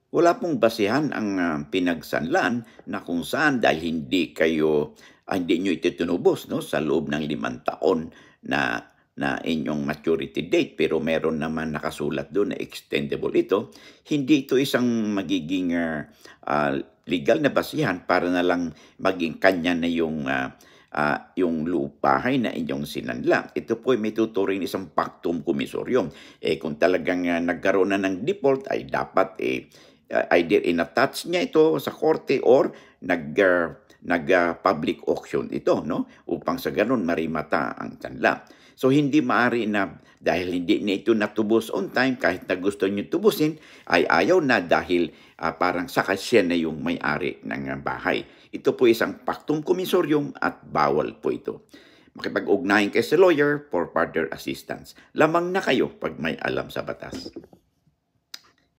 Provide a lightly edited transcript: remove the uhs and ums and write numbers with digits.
Wala pong basehan ang pinagsanlaan na kung saan dahil hindi niyo ito tinubos 'no, sa loob ng 5 taon na na inyong maturity date pero meron naman nakasulat do'n na extendable ito, hindi ito isang magiging, legal na basehan para na lang maging kanya na yung bahay na inyong sinanla. Ito po ay may tuturing isang pactum commisorium. Kung talagang, nagkaroon na ng default ay dapat, either in-attach niya ito sa korte or public auction ito 'no, upang sa gano'n marimata ang sanla. So, hindi maaari na dahil hindi na ito natubos on time kahit na gusto niyong tubusin ay ayaw na dahil, parang saka siya na yung may-ari ng, bahay. Ito po isang pactum commisorium at bawal po ito. Makipag-ugnayan kayo sa lawyer for further assistance. Lamang na kayo 'pag may alam sa batas.